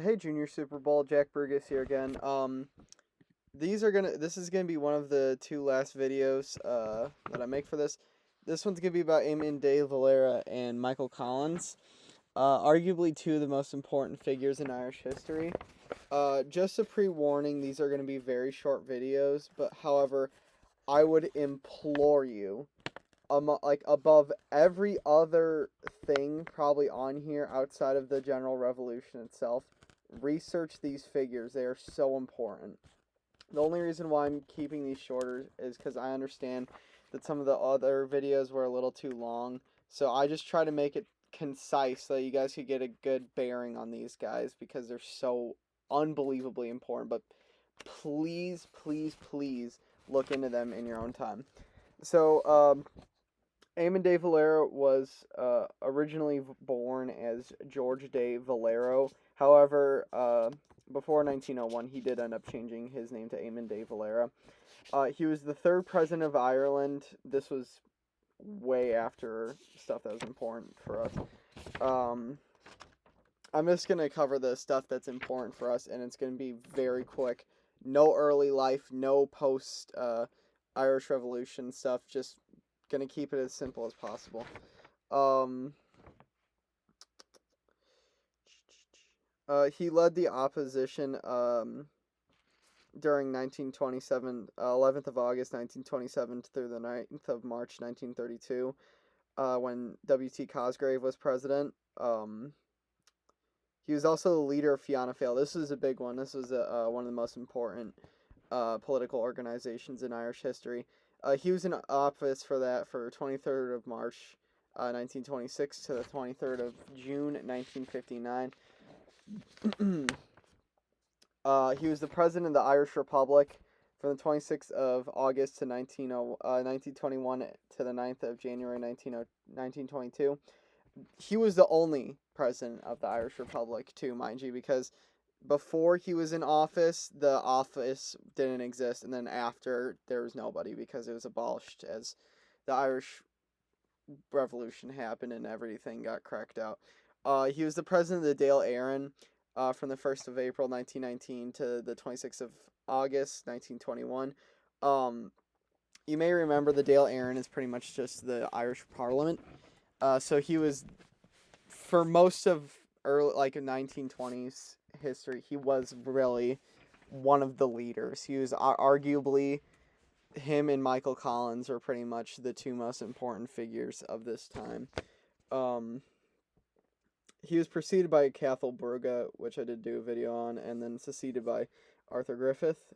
Hey Junior Super Bowl, Jack Burgess here again. This is gonna be one of the two last videos that I make for this. This one's gonna be about Eamon de Valera and Michael Collins, arguably two of the most important figures in Irish history. Just a pre-warning, these are gonna be very short videos, but however, I would implore you, like above every other thing probably on here outside of the General Revolution itself, research these figures. They are so important. The only reason why I'm keeping these shorter is because I understand that some of the other videos were a little too long. So I just try to make it concise so you guys could get a good bearing on these guys because they're so unbelievably important. But please, please, please look into them in your own time. So, Eamon de Valera was originally born as George de Valero. However, before 1901, he did end up changing his name to Eamon de Valera. He was the third president of Ireland. This was way after stuff that was important for us. I'm just going to cover the stuff that's important for us, and it's going to be very quick. No early life, no post Irish Revolution stuff, just going to keep it as simple as possible. Um, he led the opposition during 1927, 11th of August 1927 through the 9th of March 1932, when W.T. Cosgrave was president. He was also the leader of Fianna Fáil. This is a big one. This was one of the most important political organizations in Irish history. He was in office for that for 23rd of March 1926 to the 23rd of June 1959. He was the president of the Irish Republic from the 26th of August to 1921 to the 9th of January 1922. He was the only president of the Irish Republic, too, mind you, because before he was in office, the office didn't exist, and then after, there was nobody because it was abolished as the Irish Revolution happened and everything got cracked out. He was the president of the Dáil Éireann from the 1st of April 1919 to the 26th of August 1921. You may remember the Dáil Éireann is pretty much just the Irish Parliament. So he was, for most of early, like 1920s history, he was really one of the leaders. He was arguably, him and Michael Collins are pretty much the two most important figures of this time. He was preceded by Cathal Brugha, which I did do a video on, and then succeeded by Arthur Griffith.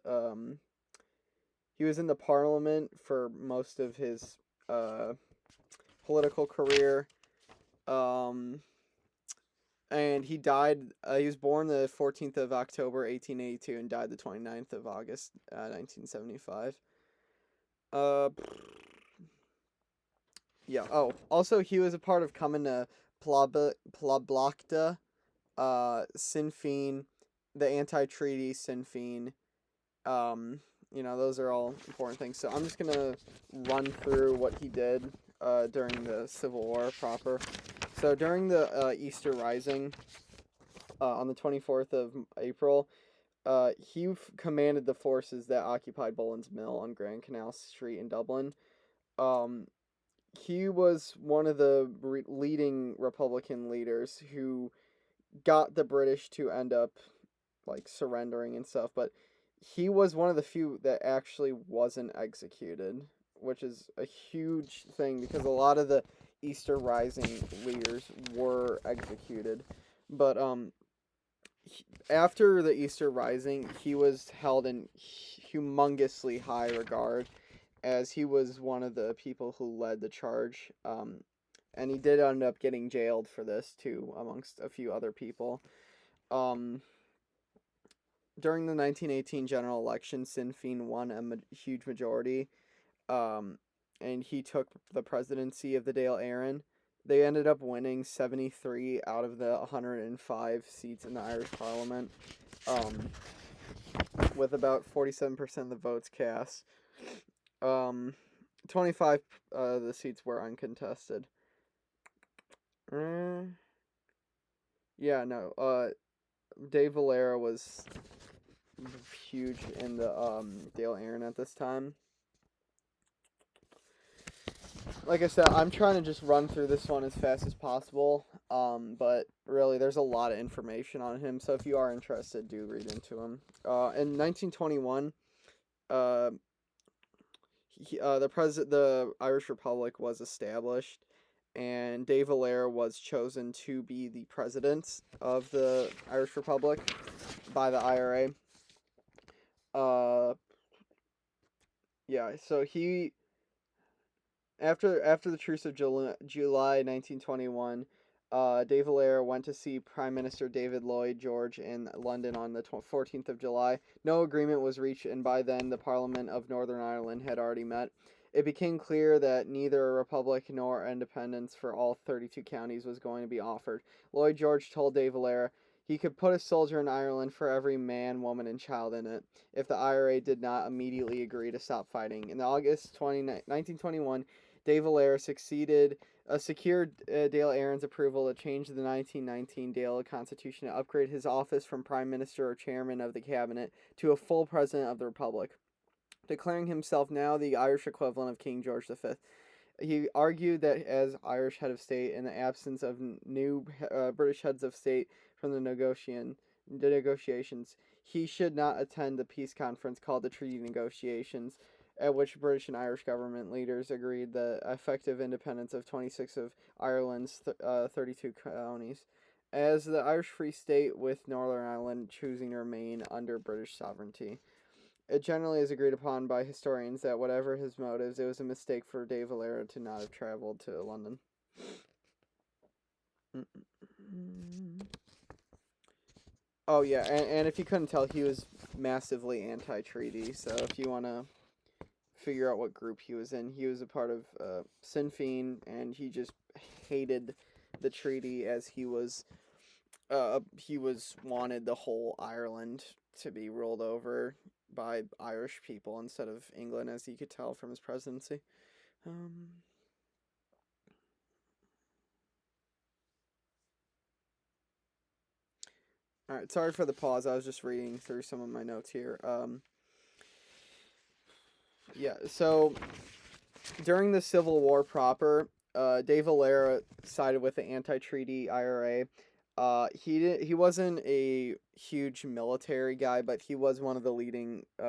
He was in the Parliament for most of his political career. And he died, he was born the 14th of October, 1882, and died the 29th of August, 1975. Yeah, oh, also he was a part of Cumann Plablachta, Sinn Féin, the anti-treaty Sinn Féin. Those are all important things. So I'm just gonna run through what he did during the Civil War proper. So during the Easter Rising, on the 24th of April, he commanded the forces that occupied Boland's Mill on Grand Canal Street in Dublin. He was one of the leading Republican leaders who got the British to end up like surrendering and stuff, but he was one of the few that actually wasn't executed, which is a huge thing because a lot of the Easter Rising leaders were executed. But after the Easter Rising, he was held in humongously high regard as he was one of the people who led the charge. And he did end up getting jailed for this too, amongst a few other people. During the 1918 general election, Sinn Féin won a huge majority, and he took the presidency of the Dáil Éireann. They ended up winning 73 out of the 105 seats in the Irish Parliament, with about 47% of the votes cast. 25 of the seats were uncontested. Yeah, no. Dave Valera was huge in the Dale Aaron at this time. Like I said, I'm trying to just run through this one as fast as possible. But really, there's a lot of information on him. So if you are interested, do read into him. In 1921, uh, the Irish Republic was established, and Dave Valera was chosen to be the president of the Irish Republic by the IRA. Uh, yeah. So he after the Truce of July 1921, De Valera went to see Prime Minister David Lloyd George in London on the 14th of July. No agreement was reached, and by then the Parliament of Northern Ireland had already met. It became clear that neither a republic nor independence for all 32 counties was going to be offered. Lloyd George told De Valera he could put a soldier in Ireland for every man, woman, and child in it if the IRA did not immediately agree to stop fighting. In August 1921, De Valera secured Dale Aaron's approval to change the 1919 Dale Constitution to upgrade his office from Prime Minister or Chairman of the Cabinet to a full President of the Republic, declaring himself now the Irish equivalent of King George V. He argued that as Irish head of state, in the absence of new British heads of state from the negotiations, he should not attend the peace conference called the Treaty Negotiations, at which British and Irish government leaders agreed the effective independence of 26 of Ireland's 32 counties, as the Irish Free State, with Northern Ireland choosing to remain under British sovereignty. It generally is agreed upon by historians that whatever his motives, it was a mistake for De Valera to not have traveled to London. Oh yeah, and if you couldn't tell, he was massively anti-treaty. So if you want to figure out what group he was in, he was a part of Sinn Féin, and he just hated the treaty as he was wanted the whole Ireland to be ruled over by Irish people instead of England, as you could tell from his presidency. All right, sorry for the pause. I was just reading through some of my notes here. Yeah, so during the Civil War proper, De Valera sided with the anti-treaty IRA. He wasn't a huge military guy, but he was one of the leading he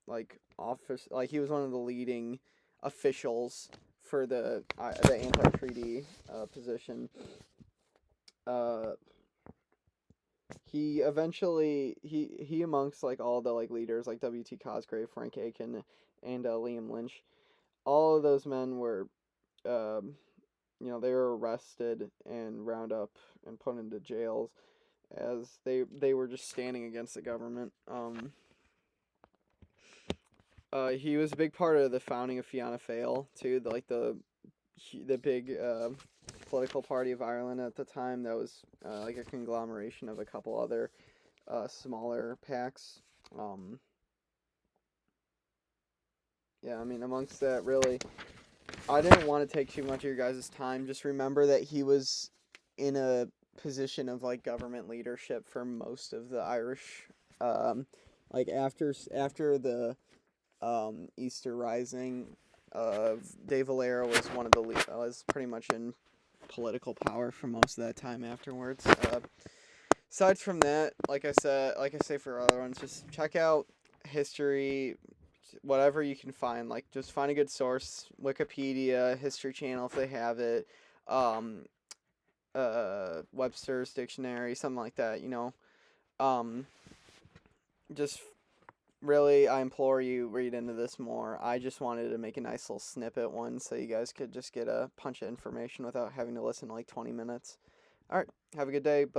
was one of the leading officials for the anti-treaty position. He eventually he amongst like all the like leaders like W.T. Cosgrave, Frank Aiken, and Liam Lynch, all of those men were they were arrested and round up and put into jails as they were just standing against the government. He was a big part of the founding of Fianna Fáil too, the big political party of Ireland at the time that was like a conglomeration of a couple other smaller packs. Yeah, I mean, amongst that, really, I didn't want to take too much of your guys' time. Just remember that he was in a position of like government leadership for most of the Irish, like after the Easter Rising. De Valera was was pretty much in political power for most of that time afterwards. Aside from that, like I say for other ones, just check out history, whatever you can find. Like, just find a good source, Wikipedia, History Channel if they have it, um, Webster's Dictionary, something like that. Just really, I implore you, read into this more. I just wanted to make a nice little snippet one so you guys could just get a punch of information without having to listen to like 20 minutes. All right, have a good day. Bye bye.